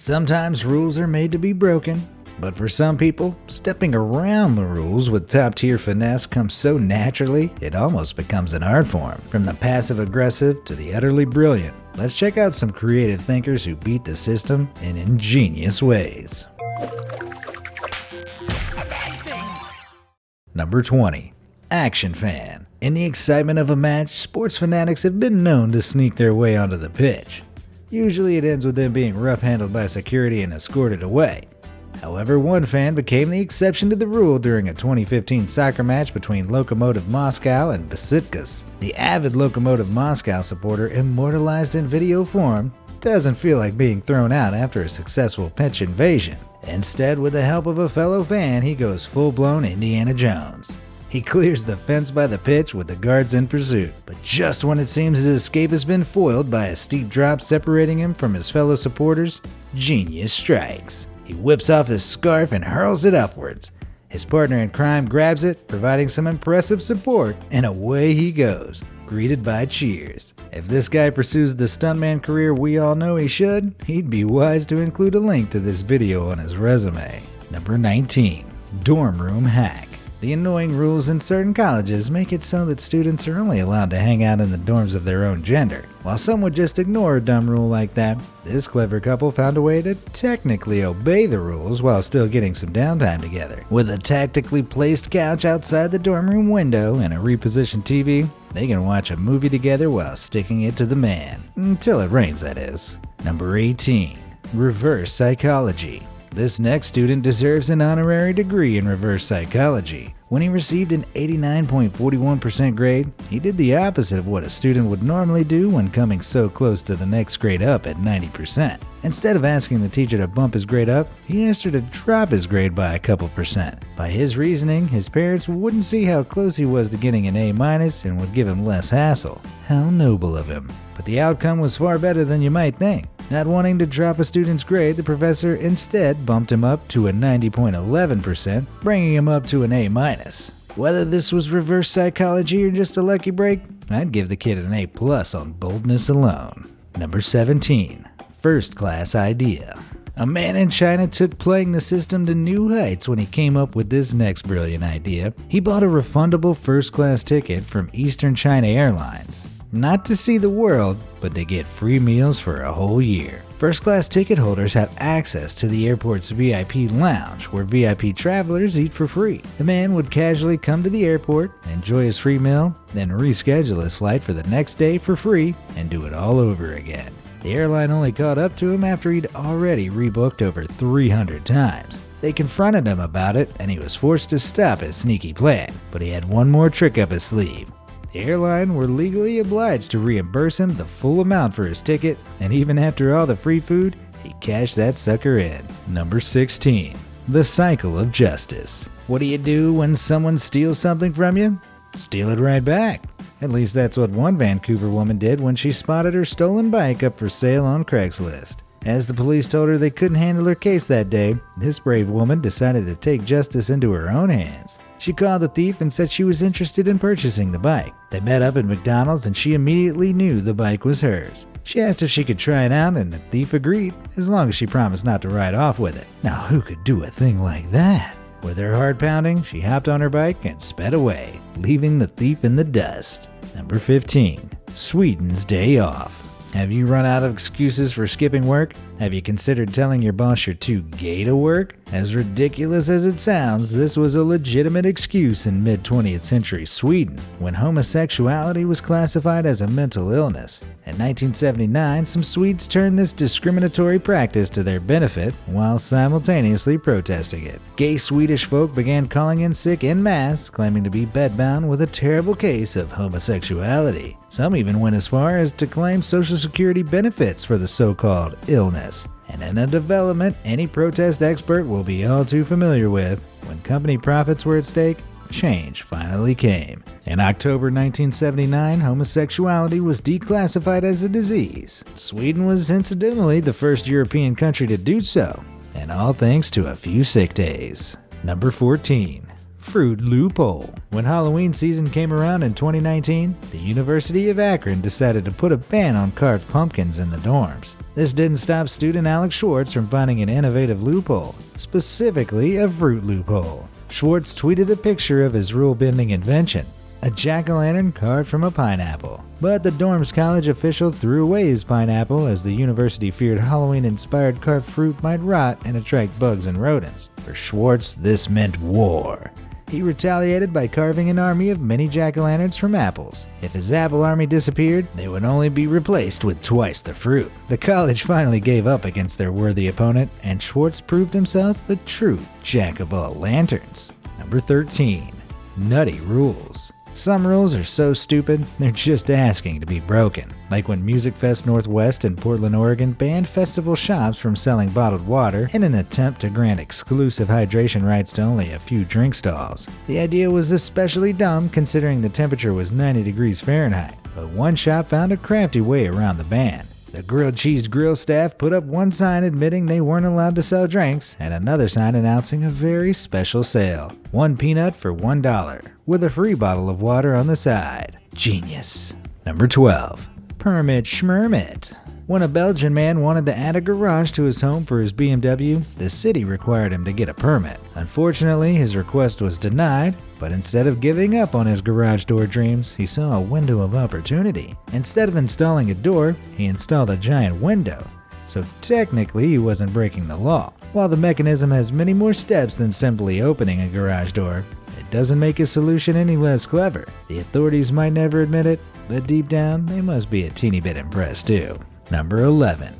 Sometimes rules are made to be broken, but for some people, stepping around the rules with top-tier finesse comes so naturally, it almost becomes an art form. From the passive-aggressive to the utterly brilliant, let's check out some creative thinkers who beat the system in ingenious ways. Number 20. Action fan. In the excitement of a match, sports fanatics have been known to sneak their way onto the pitch. Usually it ends with them being rough-handled by security and escorted away. However, one fan became the exception to the rule during a 2015 soccer match between Lokomotiv Moscow and Besiktas. The avid Lokomotiv Moscow supporter, immortalized in video form, doesn't feel like being thrown out after a successful pitch invasion. Instead, with the help of a fellow fan, he goes full-blown Indiana Jones. He clears the fence by the pitch with the guards in pursuit, but just when it seems his escape has been foiled by a steep drop separating him from his fellow supporters, genius strikes. He whips off his scarf and hurls it upwards. His partner in crime grabs it, providing some impressive support, and away he goes, greeted by cheers. If this guy pursues the stuntman career we all know he should, he'd be wise to include a link to this video on his resume. Number 19. Dorm room hack. The annoying rules in certain colleges make it so that students are only allowed to hang out in the dorms of their own gender. While some would just ignore a dumb rule like that, this clever couple found a way to technically obey the rules while still getting some downtime together. With a tactically placed couch outside the dorm room window and a repositioned TV, they can watch a movie together while sticking it to the man. Until it rains, that is. Number 18. Reverse psychology. This next student deserves an honorary degree in reverse psychology. When he received an 89.41% grade, he did the opposite of what a student would normally do when coming so close to the next grade up at 90%. Instead of asking the teacher to bump his grade up, he asked her to drop his grade by a couple percent. By his reasoning, his parents wouldn't see how close he was to getting an A- and would give him less hassle. How noble of him. But the outcome was far better than you might think. Not wanting to drop a student's grade, the professor instead bumped him up to a 90.11%, bringing him up to an A-. Whether this was reverse psychology or just a lucky break, I'd give the kid an A+ on boldness alone. Number 17. First class idea. A man in China took playing the system to new heights when he came up with this next brilliant idea. He bought a refundable first-class ticket from Eastern China Airlines. Not to see the world, but to get free meals for a whole year. First-class ticket holders have access to the airport's VIP lounge, where VIP travelers eat for free. The man would casually come to the airport, enjoy his free meal, then reschedule his flight for the next day for free, and do it all over again. The airline only caught up to him after he'd already rebooked over 300 times. They confronted him about it, and he was forced to stop his sneaky plan, but he had one more trick up his sleeve. The airline were legally obliged to reimburse him the full amount for his ticket, and even after all the free food, he cashed that sucker in. Number 16. The cycle of justice. What do you do when someone steals something from you? Steal it right back. At least that's what one Vancouver woman did when she spotted her stolen bike up for sale on Craigslist. As the police told her they couldn't handle her case that day, this brave woman decided to take justice into her own hands. She called the thief and said she was interested in purchasing the bike. They met up at McDonald's and she immediately knew the bike was hers. She asked if she could try it out and the thief agreed, as long as she promised not to ride off with it. Now who could do a thing like that? With her heart pounding, she hopped on her bike and sped away, leaving the thief in the dust. Number 15. Sweden's day off. Have you run out of excuses for skipping work? Have you considered telling your boss you're too gay to work? As ridiculous as it sounds, this was a legitimate excuse in mid-20th century Sweden, when homosexuality was classified as a mental illness. In 1979, some Swedes turned this discriminatory practice to their benefit while simultaneously protesting it. Gay Swedish folk began calling in sick en masse, claiming to be bedbound with a terrible case of homosexuality. Some even went as far as to claim Social Security benefits for the so-called illness. And in a development any protest expert will be all too familiar with, when company profits were at stake, change finally came. In October 1979, homosexuality was declassified as a disease. Sweden was incidentally the first European country to do so, and all thanks to a few sick days. Number 14. Fruit loophole. When Halloween season came around in 2019, the University of Akron decided to put a ban on carved pumpkins in the dorms. This didn't stop student Alex Schwartz from finding an innovative loophole, specifically a fruit loophole. Schwartz tweeted a picture of his rule-bending invention, a jack-o'-lantern carved from a pineapple. But the dorm's college official threw away his pineapple as the university feared Halloween-inspired carved fruit might rot and attract bugs and rodents. For Schwartz, this meant war. He retaliated by carving an army of mini jack-o'-lanterns from apples. If his apple army disappeared, they would only be replaced with twice the fruit. The college finally gave up against their worthy opponent, and Schwartz proved himself a true jack-of-all-lanterns. Number 13. Nutty rules. Some rules are so stupid, they're just asking to be broken. Like when Music Fest Northwest in Portland, Oregon banned festival shops from selling bottled water in an attempt to grant exclusive hydration rights to only a few drink stalls. The idea was especially dumb considering the temperature was 90 degrees Fahrenheit, but one shop found a crafty way around the ban. The grilled cheese grill staff put up one sign admitting they weren't allowed to sell drinks and another sign announcing a very special sale. One peanut for $1, with a free bottle of water on the side. Genius. Number 12. Permit SCHMERMIT. When a Belgian man wanted to add a garage to his home for his BMW, the city required him to get a permit. Unfortunately, his request was denied, but instead of giving up on his garage door dreams, he saw a window of opportunity. Instead of installing a door, he installed a giant window. So technically, he wasn't breaking the law. While the mechanism has many more steps than simply opening a garage door, it doesn't make his solution any less clever. The authorities might never admit it, but deep down, they must be a teeny bit impressed too. Number 11.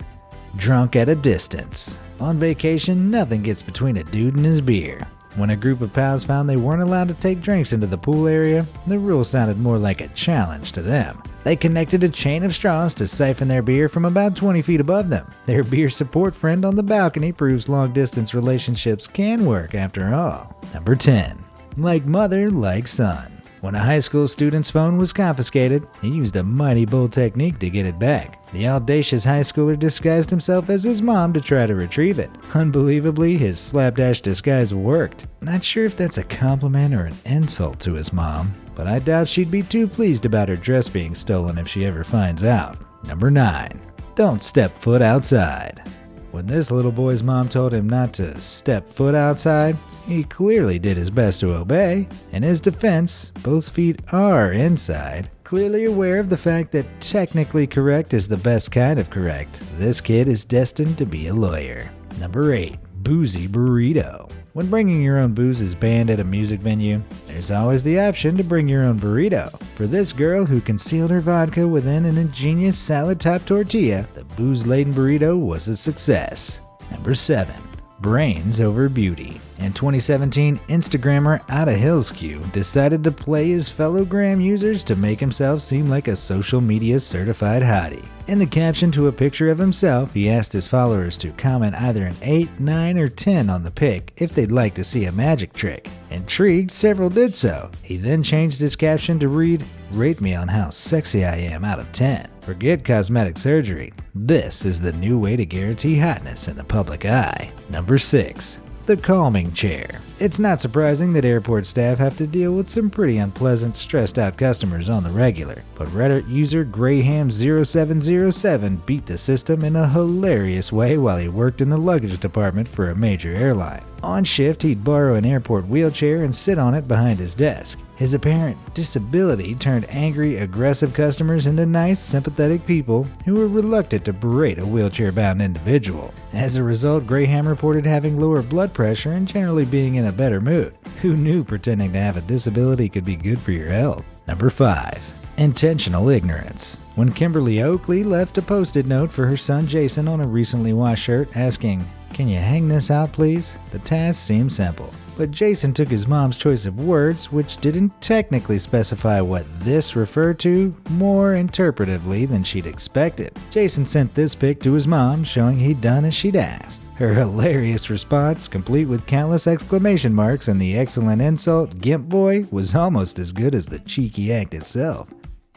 Drunk at a distance. On vacation, nothing gets between a dude and his beer. When a group of pals found they weren't allowed to take drinks into the pool area, the rule sounded more like a challenge to them. They connected a chain of straws to siphon their beer from about 20 feet above them. Their beer support friend on the balcony proves long-distance relationships can work after all. Number 10. Like mother, like son. When a high school student's phone was confiscated, he used a mighty bold technique to get it back. The audacious high schooler disguised himself as his mom to try to retrieve it. Unbelievably, his slapdash disguise worked. Not sure if that's a compliment or an insult to his mom, but I doubt she'd be too pleased about her dress being stolen if she ever finds out. Number 9. Don't step foot outside. When this little boy's mom told him not to step foot outside, he clearly did his best to obey. In his defense, both feet are inside. Clearly aware of the fact that technically correct is the best kind of correct, this kid is destined to be a lawyer. Number 8. BOOZY BURRITO. When bringing your own booze is banned at a music venue, there's always the option to bring your own burrito. For this girl who concealed her vodka within an ingenious salad-top tortilla, the booze-laden burrito was a success. Number 7. Brains over beauty. In 2017, Instagrammer Outta Hills Q decided to play his fellow Gram users to make himself seem like a social media certified hottie. In the caption to a picture of himself, he asked his followers to comment either an 8, 9, or 10 on the pic if they'd like to see a magic trick. Intrigued, several did so. He then changed his caption to read, "Rate me on how sexy I am out of 10. Forget cosmetic surgery. This is the new way to guarantee hotness in the public eye." Number 6. The calming chair. It's not surprising that airport staff have to deal with some pretty unpleasant, stressed out customers on the regular, but Reddit user Graham0707 beat the system in a hilarious way while he worked in the luggage department for a major airline. On shift, he'd borrow an airport wheelchair and sit on it behind his desk. His apparent disability turned angry, aggressive customers into nice, sympathetic people who were reluctant to berate a wheelchair-bound individual. As a result, Graham reported having lower blood pressure and generally being in a better mood. Who knew pretending to have a disability could be good for your health? Number 5. Intentional ignorance. When Kimberly Oakley left a post-it note for her son Jason on a recently washed shirt asking, "Can you hang this out please?" the task seemed simple. But Jason took his mom's choice of words, which didn't technically specify what this referred to, more interpretively than she'd expected. Jason sent this pic to his mom, showing he'd done as she'd asked. Her hilarious response, complete with countless exclamation marks and the excellent insult, "Gimp boy," was almost as good as the cheeky act itself.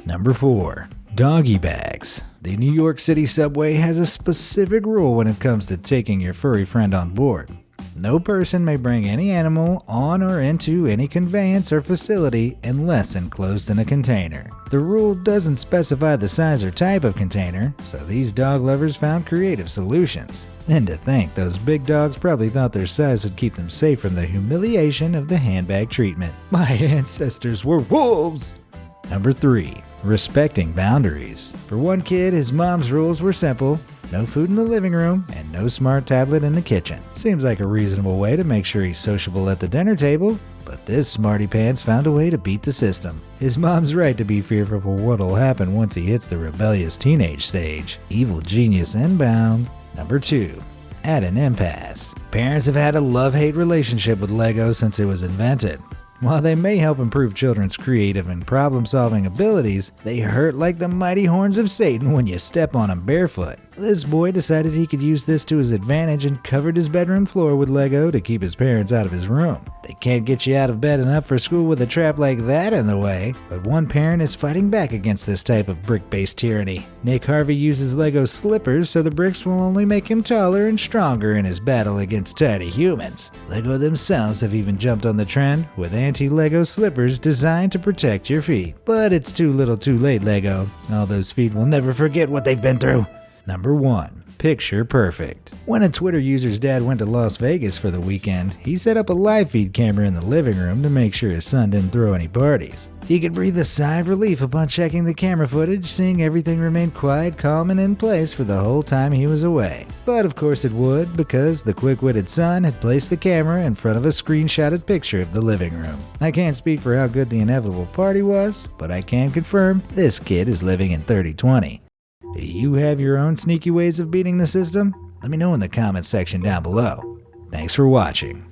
Number 4. Doggy bags. The New York City subway has a specific rule when it comes to taking your furry friend on board. No person may bring any animal on or into any conveyance or facility unless enclosed in a container. The rule doesn't specify the size or type of container, so these dog lovers found creative solutions. And to think, those big dogs probably thought their size would keep them safe from the humiliation of the handbag treatment. My ancestors were wolves! Number 3. Respecting boundaries. For one kid, his mom's rules were simple. No food in the living room, and no smart tablet in the kitchen. Seems like a reasonable way to make sure he's sociable at the dinner table, but this smarty pants found a way to beat the system. His mom's right to be fearful of what'll happen once he hits the rebellious teenage stage. Evil genius inbound. Number 2. At an impasse. Parents have had a love-hate relationship with Lego since it was invented. While they may help improve children's creative and problem-solving abilities, they hurt like the mighty horns of Satan when you step on them barefoot. This boy decided he could use this to his advantage and covered his bedroom floor with Lego to keep his parents out of his room. They can't get you out of bed and up for school with a trap like that in the way, but one parent is fighting back against this type of brick-based tyranny. Nick Harvey uses Lego slippers so the bricks will only make him taller and stronger in his battle against tiny humans. Lego themselves have even jumped on the trend with anti-Lego slippers designed to protect your feet. But it's too little too late, Lego. All those feet will never forget what they've been through. Number 1. Picture perfect. When a Twitter user's dad went to Las Vegas for the weekend, he set up a live feed camera in the living room to make sure his son didn't throw any parties. He could breathe a sigh of relief upon checking the camera footage, seeing everything remained quiet, calm, and in place for the whole time he was away. But of course it would, because the quick-witted son had placed the camera in front of a screenshotted picture of the living room. I can't speak for how good the inevitable party was, but I can confirm this kid is living in 3020. Do you have your own sneaky ways of beating the system? Let me know in the comments section down below. Thanks for watching.